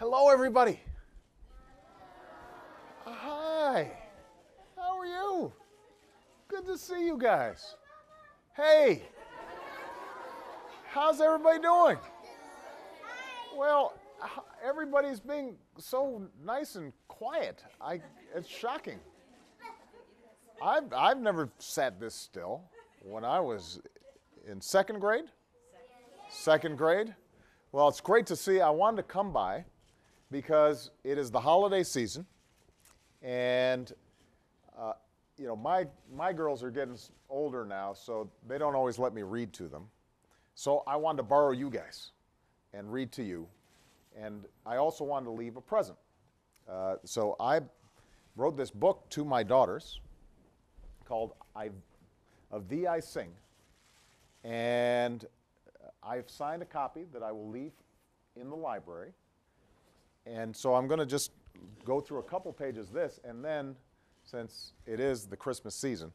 Hello, everybody. Hi. How are you? Good to see you guys. Hey. How's everybody doing? Well, everybody's being so nice and quiet. It's shocking. I've never sat this still when I was in second grade. Second grade. Well, it's great to see. I wanted to come by because it is the holiday season, and my girls are getting older now, so they don't always let me read to them. So I wanted to borrow you guys and read to you, and I also wanted to leave a present. So I wrote this book to my daughters called "Of Thee I Sing," and I've signed a copy that I will leave in the library. And so I'm going to just go through a couple pages of this, and then, since it is the Christmas season,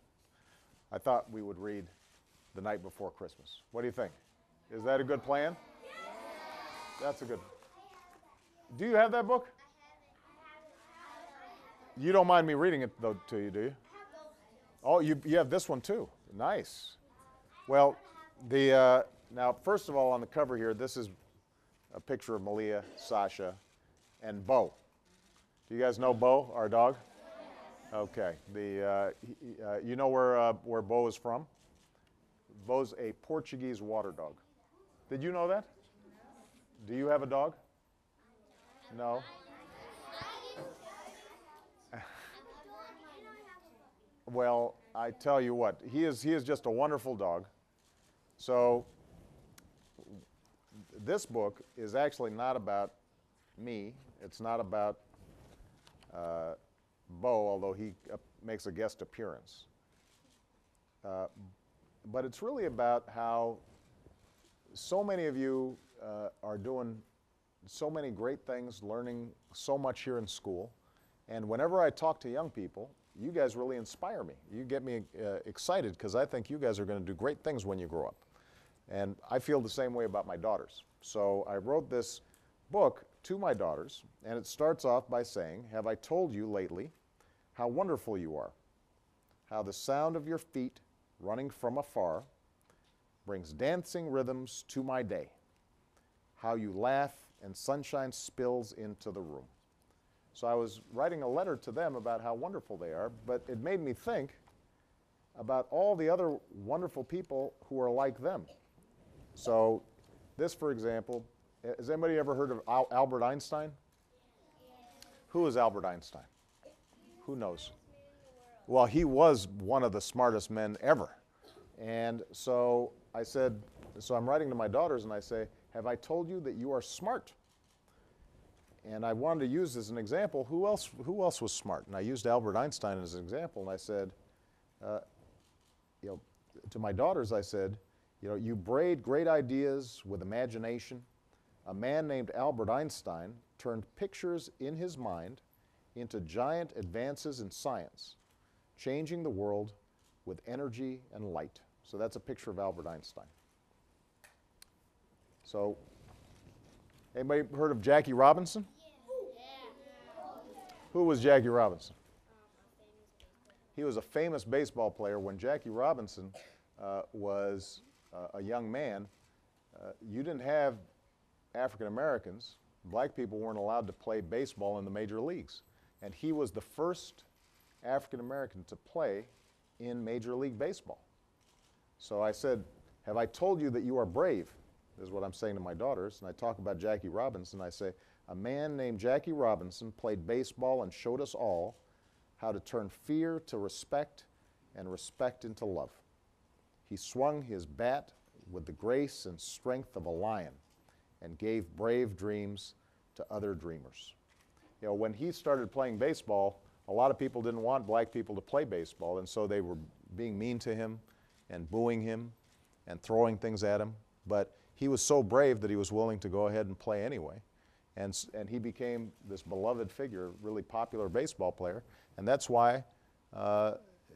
I thought we would read The Night Before Christmas. What do you think? Is that a good plan? That's a good. Do you have that book? You don't mind me reading it, though, to you, do you? Oh, you have this one, too. Nice. Well, now, first of all, on the cover here, this is a picture of Malia, Sasha, and Bo. Do you guys know Bo, our dog? Okay. You know where Bo is from? Bo's a Portuguese water dog. Did you know that? Do you have a dog? No? Well, I tell you what, he is just a wonderful dog. So this book is actually not about me. It's not about Bo, although he makes a guest appearance. But it's really about how so many of you are doing so many great things, learning so much here in school. And whenever I talk to young people, you guys really inspire me. You get me excited because I think you guys are going to do great things when you grow up. And I feel the same way about my daughters. So I wrote this book to my daughters, and it starts off by saying, "Have I told you lately how wonderful you are, how the sound of your feet running from afar brings dancing rhythms to my day, how you laugh and sunshine spills into the room." So I was writing a letter to them about how wonderful they are, but it made me think about all the other wonderful people who are like them. So this, for example, has anybody ever heard of Albert Einstein? Who is Albert Einstein? Who knows? Well, he was one of the smartest men ever. And so I said, so I'm writing to my daughters and I say, "Have I told you that you are smart?" And I wanted to use as an example, who else was smart? And I used Albert Einstein as an example, and I said, to my daughters, I said, you braid great ideas with imagination. A man named Albert Einstein turned pictures in his mind into giant advances in science, changing the world with energy and light. So that's a picture of Albert Einstein. So, anybody heard of Jackie Robinson? Who was Jackie Robinson? He was a famous baseball player. When Jackie Robinson was a young man, you didn't have African Americans. Black people weren't allowed to play baseball in the major leagues. And he was the first African American to play in Major League Baseball. So I said, "Have I told you that you are brave?" This is what I'm saying to my daughters. And I talk about Jackie Robinson. I say, "A man named Jackie Robinson played baseball and showed us all how to turn fear to respect and respect into love. He swung his bat with the grace and strength of a lion and gave brave dreams to other dreamers." When he started playing baseball, a lot of people didn't want black people to play baseball, and so they were being mean to him and booing him and throwing things at him. But he was so brave that he was willing to go ahead and play anyway. And he became this beloved figure, really popular baseball player. And that's why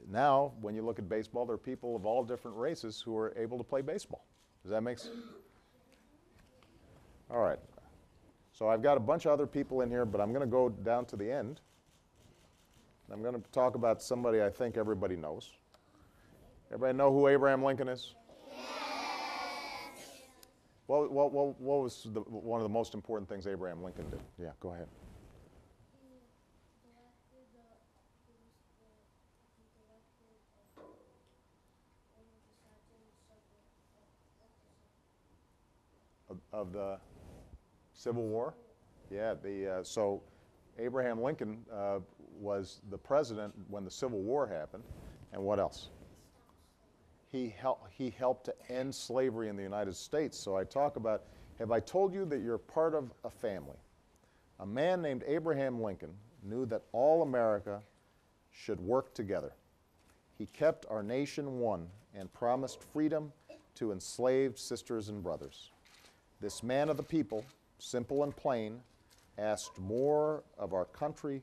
now, when you look at baseball, there are people of all different races who are able to play baseball. Does that make sense? All right. So I've got a bunch of other people in here, but I'm going to go down to the end. I'm going to talk about somebody I think everybody knows. Everybody know who Abraham Lincoln is? Yes. What was one of the most important things Abraham Lincoln did? Yeah, go ahead. Of the Civil War? Yeah, so Abraham Lincoln was the president when the Civil War happened, and what else? He helped to end slavery in the United States. So I talk about, have I told you that you're part of a family? A man named Abraham Lincoln knew that all America should work together. He kept our nation one and promised freedom to enslaved sisters and brothers. This man of the people, simple and plain, asked more of our country,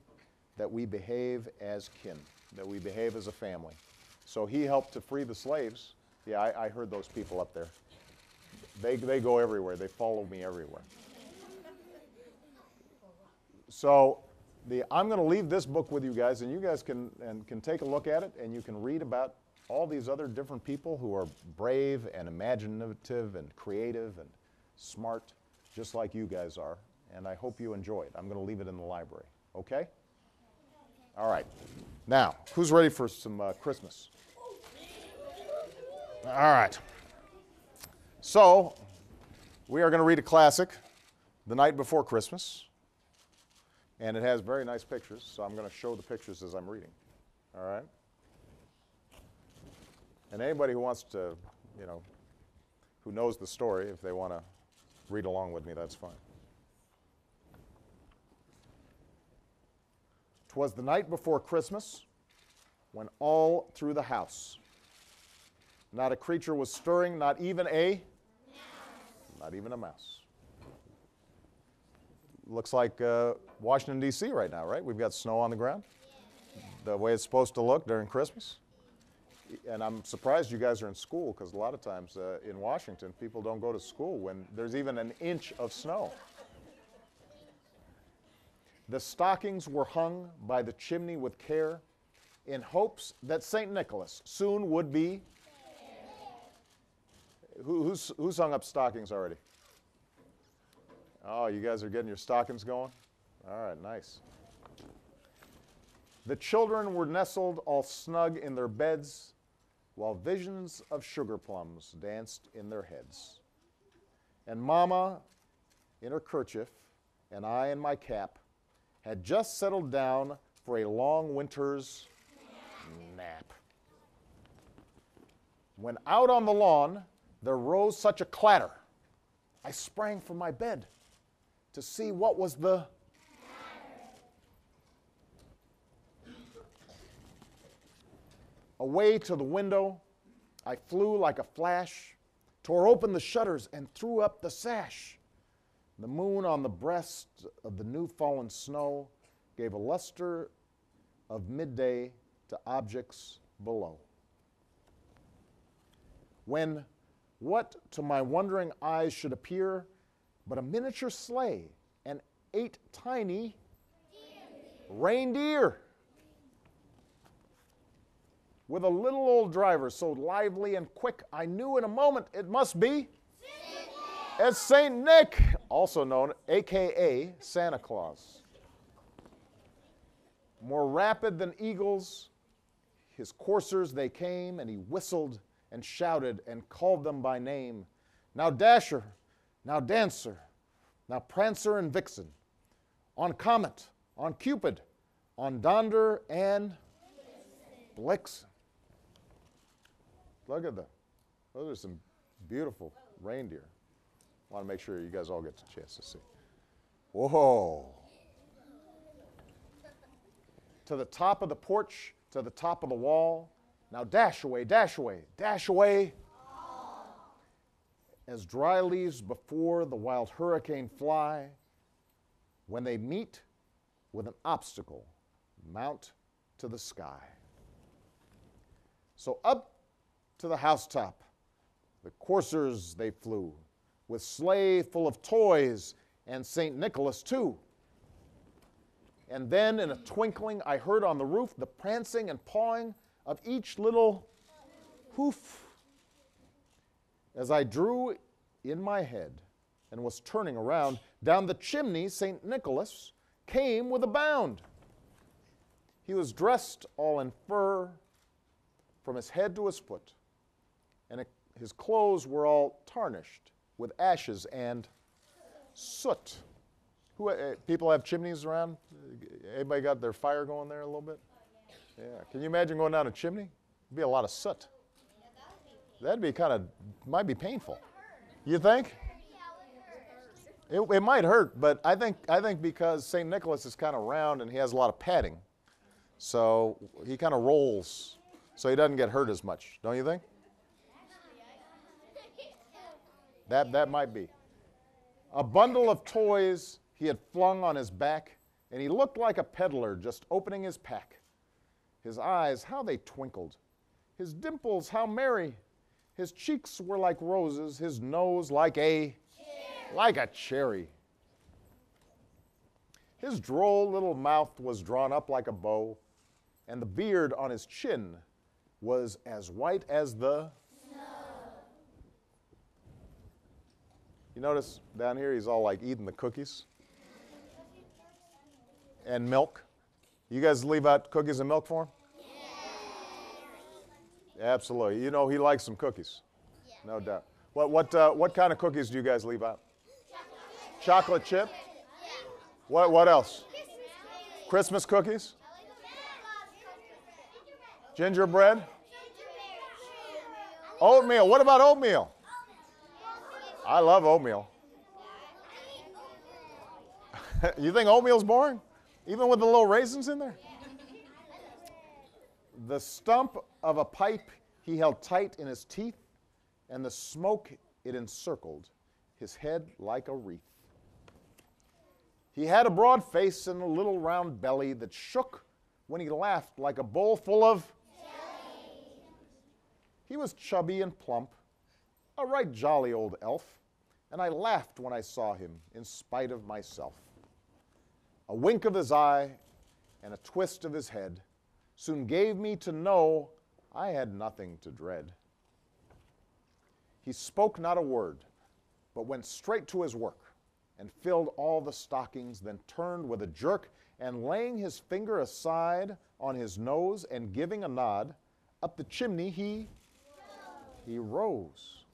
that we behave as kin, that we behave as a family. So he helped to free the slaves. Yeah, I heard those people up there. They go everywhere. They follow me everywhere. So I'm going to leave this book with you guys, and you guys can take a look at it, and you can read about all these other different people who are brave and imaginative and creative and smart, just like you guys are. And I hope you enjoy it. I'm going to leave it in the library. Okay? All right. Now, who's ready for some Christmas? All right. So, we are going to read a classic, The Night Before Christmas. And it has very nice pictures, so I'm going to show the pictures as I'm reading. All right? And anybody who wants to, who knows the story, if they want to read along with me, that's fine. 'Twas the night before Christmas, when all through the house not a creature was stirring, not even a mouse. Looks like Washington, D.C. right now, right? We've got snow on the ground, the way it's supposed to look during Christmas. And I'm surprised you guys are in school, because a lot of times in Washington, people don't go to school when there's even an inch of snow. The stockings were hung by the chimney with care, in hopes that St. Nicholas soon would be. Who's hung up stockings already? Oh, you guys are getting your stockings going? All right, nice. The children were nestled all snug in their beds, while visions of sugar plums danced in their heads. And Mama, in her kerchief, and I in my cap, had just settled down for a long winter's nap. When out on the lawn there rose such a clatter, I sprang from my bed to see what was the matter. Away to the window I flew like a flash, tore open the shutters and threw up the sash. The moon on the breast of the new-fallen snow gave a luster of midday to objects below. When what to my wondering eyes should appear but a miniature sleigh and 8 tiny reindeer, with a little old driver so lively and quick, I knew in a moment it must be as St. Nick, also known, a.k.a. Santa Claus. More rapid than eagles, his coursers they came, and he whistled and shouted and called them by name. Now Dasher, now Dancer, now Prancer and Vixen, on Comet, on Cupid, on Donder and Blixen. Look at them. Those are some beautiful reindeer. I want to make sure you guys all get a chance to see. Whoa. To the top of the porch, to the top of the wall. Now dash away, dash away, dash away. As dry leaves before the wild hurricane fly, when they meet with an obstacle, mount to the sky. So up to the housetop, the coursers they flew, with sleigh full of toys and St. Nicholas too. And then in a twinkling I heard on the roof the prancing and pawing of each little hoof. As I drew in my head and was turning around, down the chimney St. Nicholas came with a bound. He was dressed all in fur from his head to his foot, and his clothes were all tarnished with ashes and soot. People have chimneys around? Anybody got their fire going there a little bit? Yeah. Can you imagine going down a chimney? It'd be a lot of soot. That'd be might be painful. You think? It might hurt, but I think because St. Nicholas is kind of round and he has a lot of padding, so he kind of rolls, so he doesn't get hurt as much. Don't you think? That might be. A bundle of toys he had flung on his back, and he looked like a peddler just opening his pack. His eyes, how they twinkled. His dimples, how merry. His cheeks were like roses, his nose like a cherry. His droll little mouth was drawn up like a bow, and the beard on his chin was as white as the snow. You notice down here he's all like eating the cookies and milk. You guys leave out cookies and milk for him? Absolutely. You know he likes some cookies, no doubt. What kind of cookies do you guys leave out? Chocolate chip? What else? Christmas cookies? Gingerbread? Oatmeal. What about oatmeal? I love oatmeal. You think oatmeal's boring? Even with the little raisins in there? The stump of a pipe he held tight in his teeth, and the smoke it encircled his head like a wreath. He had a broad face and a little round belly that shook when he laughed like a bowl full of jelly. He was chubby and plump, a right jolly old elf, and I laughed when I saw him in spite of myself. A wink of his eye and a twist of his head soon gave me to know I had nothing to dread. He spoke not a word, but went straight to his work and filled all the stockings, then turned with a jerk, and laying his finger aside on his nose and giving a nod, up the chimney he rose.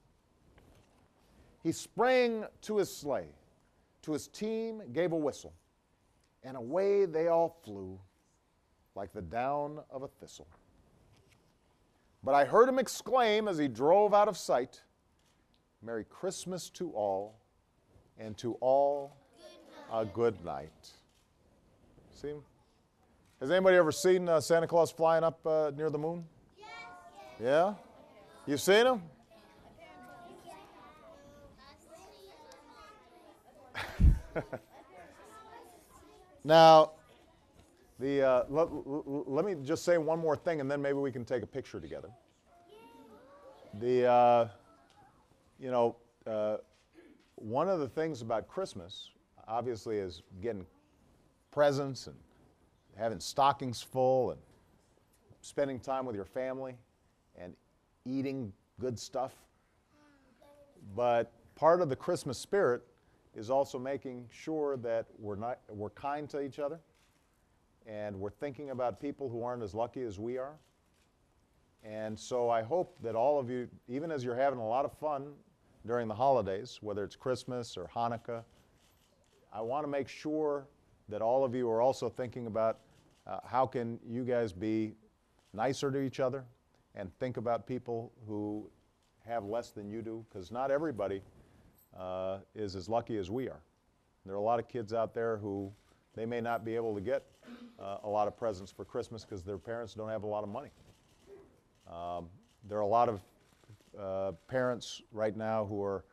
He sprang to his sleigh, to his team gave a whistle, and away they all flew like the down of a thistle. But I heard him exclaim as he drove out of sight, "Merry Christmas to all, and to all a good night." See him? Has anybody ever seen Santa Claus flying up near the moon? Yes. Yeah? You've seen him? Now, let me just say one more thing, and then maybe we can take a picture together. One of the things about Christmas, obviously, is getting presents and having stockings full and spending time with your family and eating good stuff. But part of the Christmas spirit is also making sure that we're kind to each other, and we're thinking about people who aren't as lucky as we are. And so I hope that all of you, even as you're having a lot of fun during the holidays, whether it's Christmas or Hanukkah, I want to make sure that all of you are also thinking about how can you guys be nicer to each other and think about people who have less than you do, because not everybody is as lucky as we are. There are a lot of kids out there who they may not be able to get a lot of presents for Christmas because their parents don't have a lot of money. There are a lot of parents right now who are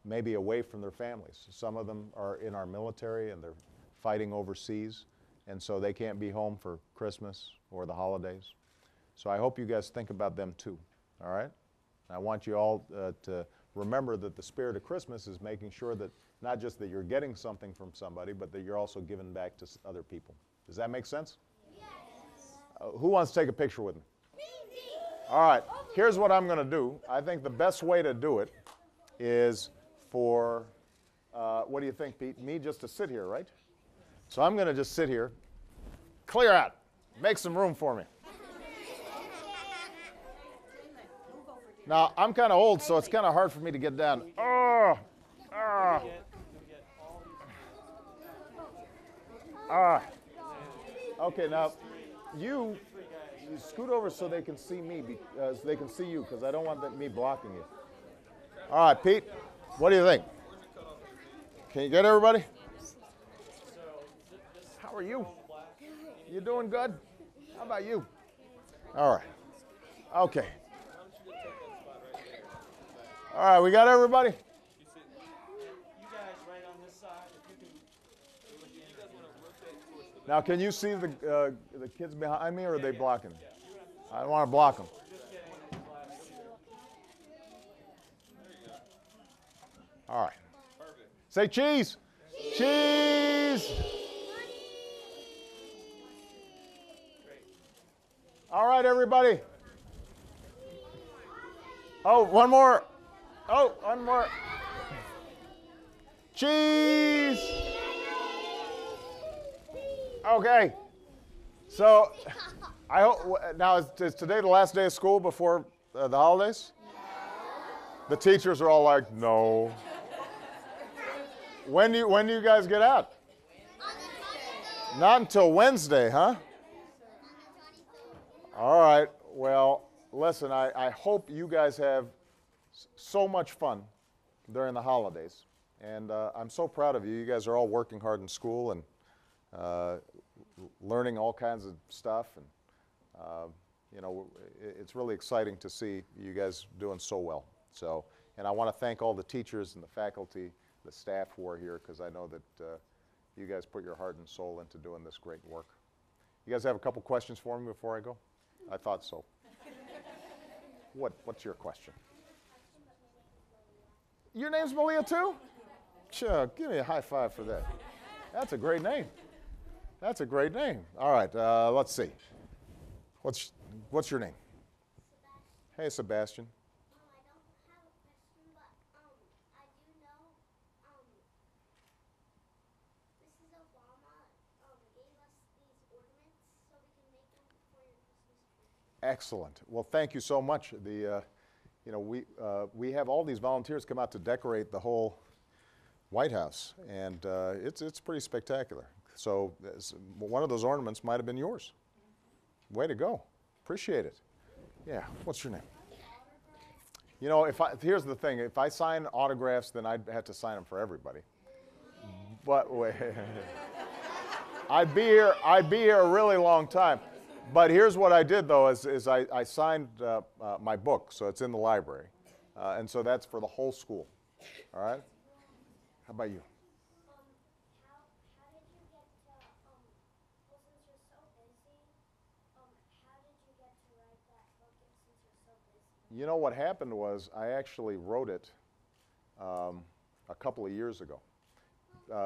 maybe away from their families. Some of them are in our military and they're fighting overseas, and so they can't be home for Christmas or the holidays. So I hope you guys think about them too, all right? I want you all to remember that the spirit of Christmas is making sure that Not just that you're getting something from somebody, but that you're also giving back to other people. Does that make sense? Yes. Who wants to take a picture with me? All right, here's what I'm going to do. I think the best way to do it is for, what do you think, Pete? Me just to sit here, right? So I'm going to just sit here. Clear out. Make some room for me. Now, I'm kind of old, so it's kind of hard for me to get down. Oh, oh. Okay, now, you scoot over so they can see me, so they can see you, because I don't want me blocking you. All right, Pete, what do you think? Can you get everybody? How are you? You doing good? How about you? All right. Okay. All right, we got everybody? You guys right on this side. Now, can you see the kids behind me, or are they blocking? I don't want to block them. All right. Say cheese. Cheese. All right, everybody. Oh, one more. Oh, one more. Cheese. Okay. So, I hope now is today the last day of school before the holidays? The teachers are all like, no. When do you guys get out? Not until Wednesday, huh? All right. Well, listen, I hope you guys have so much fun during the holidays. And I'm so proud of you. You guys are all working hard in school and learning all kinds of stuff. And, you know, it's really exciting to see you guys doing so well. So, and I want to thank all the teachers and the faculty, the staff who are here, because I know that you guys put your heart and soul into doing this great work. You guys have a couple questions for me before I go? I thought so. What's your question? Your name's Malia too? Sure, give me a high five for that. That's a great name. That's a great name. All right, let's see. What's your name? Sebastian. Hey, Sebastian. I don't have a question, but I do know Mrs. Obama gave us these ornaments so we can make them for your Christmas tree. Excellent. Well, thank you so much. You know, we have all these volunteers come out to decorate the whole White House, and it's pretty spectacular. So one of those ornaments might have been yours. Way to go. Appreciate it. Yeah. What's your name? You know, here's the thing. If I sign autographs, then I'd have to sign them for everybody. But wait, I'd be here a really long time. But here's what I did, though, is I signed my book, so it's in the library. And so that's for the whole school. All right? How about you? How did you get to, well, since you're so busy, how did you get to write that book since you're so busy? You know, what happened was I actually wrote it a couple of years ago,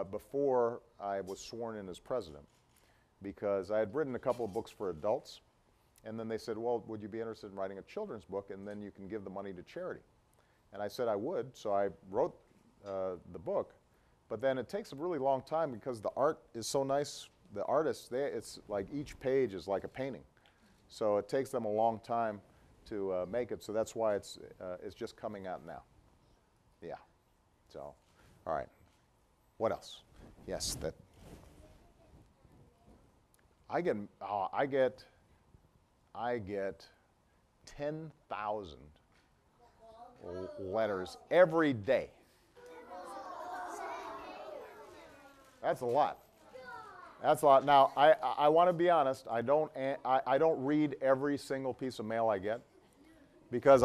before I was sworn in as president, because I had written a couple of books for adults, and then they said, well, would you be interested in writing a children's book, and then you can give the money to charity? And I said I would, so I wrote the book, but then it takes a really long time because the art is so nice. The artists, it's like each page is like a painting, so it takes them a long time to make it. So that's why it's just coming out now. Yeah. So, all right. What else? Yes, that. I get 10,000 letters every day. That's a lot. That's a lot. Now, I want to be honest. I don't read every single piece of mail I get, because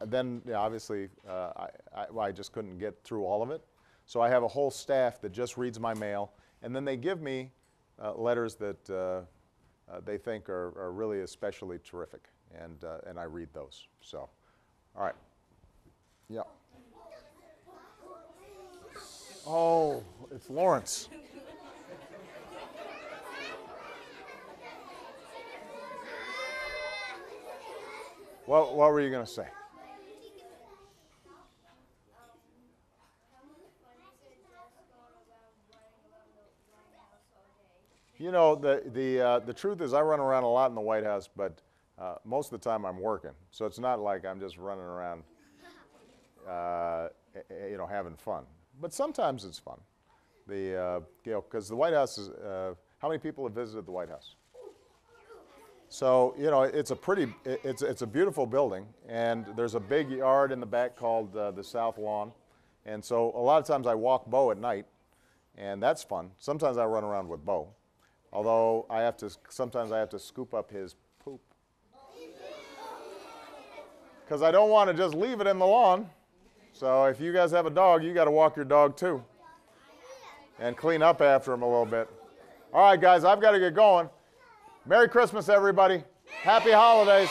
then obviously I just couldn't get through all of it. So I have a whole staff that just reads my mail, and then they give me letters that they think are really especially terrific, and I read those. So, all right. Yeah. Oh, it's Lawrence. What were you going to say? You know, the truth is I run around a lot in the White House, but most of the time I'm working. So it's not like I'm just running around, having fun. But sometimes it's fun. Because the White House is, how many people have visited the White House? So, it's a beautiful building, and there's a big yard in the back called the South Lawn. And so a lot of times I walk Bo at night, and that's fun. Sometimes I run around with Bo, although sometimes I have to scoop up his poop. Because I don't want to just leave it in the lawn. So if you guys have a dog, you got to walk your dog too. And clean up after him a little bit. All right, guys, I've got to get going. Merry Christmas, everybody. Happy holidays.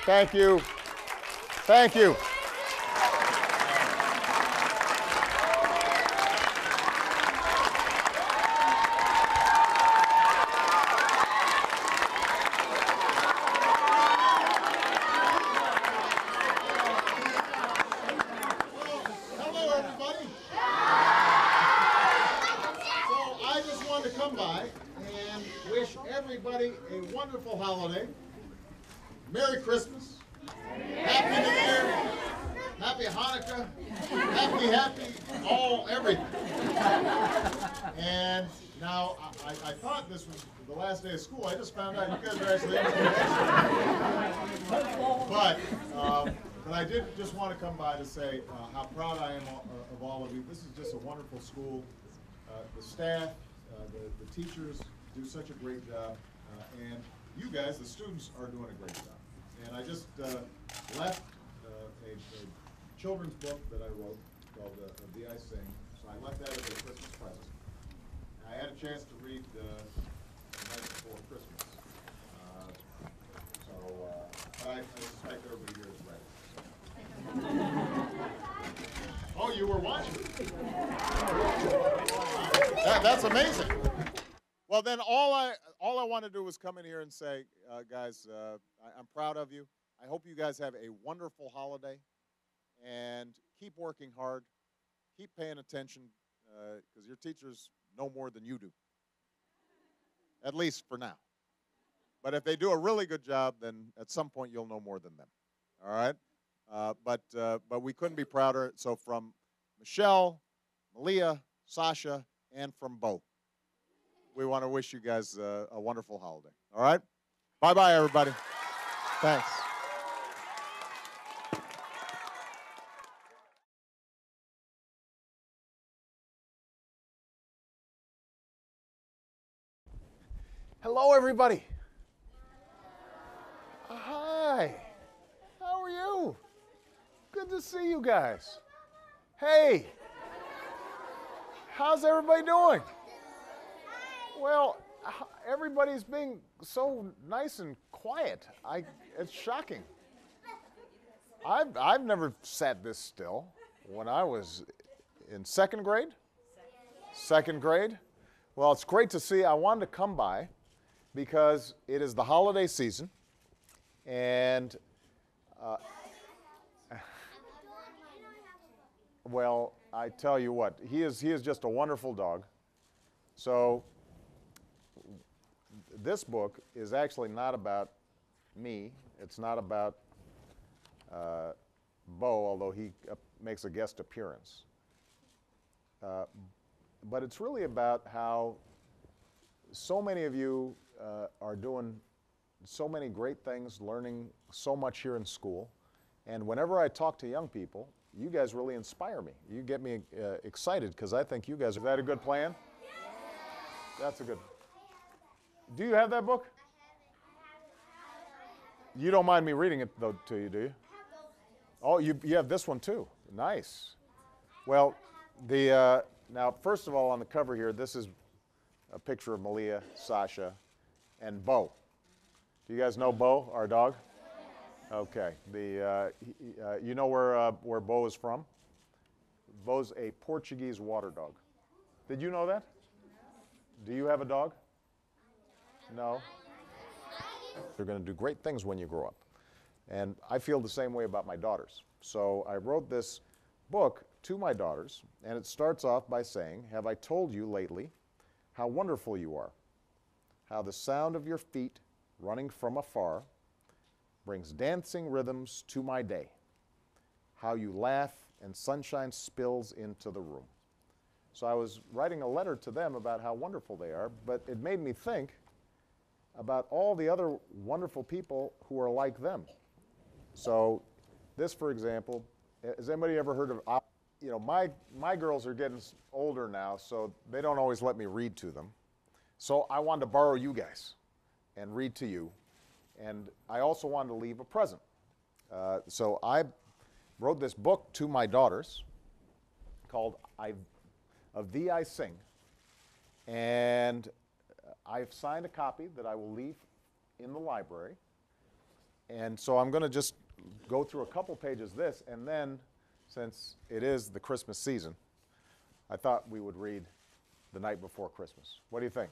Thank you. Thank you. Hello, everybody. So I just wanted to come by and wish everybody a wonderful holiday. Merry Christmas. Happy New Year. Happy Hanukkah. Happy, everything. And now, I thought this was the last day of school. I just found out you guys are actually in school. But I did just want to come by to say how proud I am of all of you. This is just a wonderful school. The staff, the teachers do such a great job. And you guys, the students, are doing a great job. And I just left a children's book that I wrote called The I Sing. So I left that as a Christmas present. I had a chance to read the night before Christmas. But I suspect everybody here is ready. Oh, you were watching. That's amazing. Well, then all I want to do was come in here and say, guys, I'm proud of you. I hope you guys have a wonderful holiday, and keep working hard. Keep paying attention, because your teachers know more than you do, at least for now. But if they do a really good job, then at some point you'll know more than them. All right? But we couldn't be prouder. So from Michelle, Malia, Sasha, and from Bo, we want to wish you guys a wonderful holiday. All right? Bye-bye, everybody. Thanks. Hello, everybody. Hi. How are you? Good to see you guys. Hey. How's everybody doing? Well, everybody's being so nice and quiet. It's shocking. I've never sat this still when I was in second grade. Second grade. Well, it's great to see. I wanted to come by because it is the holiday season, and well, I tell you what, he is just a wonderful dog. So this book is actually not about me. It's not about Bo, although he makes a guest appearance. But it's really about how so many of you are doing so many great things, learning so much here in school. And whenever I talk to young people, you guys really inspire me. You get me excited because I think you guys, is that a good plan? That's a good. Do you have that book? You don't mind me reading it though to you, do you? Oh, you have this one too. Nice. Well, now first of all on the cover here, this is a picture of Malia, Sasha, and Bo. Do you guys know Bo, our dog? Okay. You know where Bo is from? was a Portuguese water dog. Did you know that? Do you have a dog? No? You're going to do great things when you grow up. And I feel the same way about my daughters. So I wrote this book to my daughters, and it starts off by saying, "Have I told you lately how wonderful you are? How the sound of your feet running from afar brings dancing rhythms to my day. How you laugh and sunshine spills into the room." So I was writing a letter to them about how wonderful they are, but it made me think about all the other wonderful people who are like them. So this, for example, has anybody ever heard of, you know, my girls are getting older now, so they don't always let me read to them. So I wanted to borrow you guys and read to you. And I also wanted to leave a present. So I wrote this book to my daughters called Of Thee I Sing. And I've signed a copy that I will leave in the library. And so I'm going to just go through a couple pages of this, and then, since it is the Christmas season, I thought we would read The Night Before Christmas. What do you think?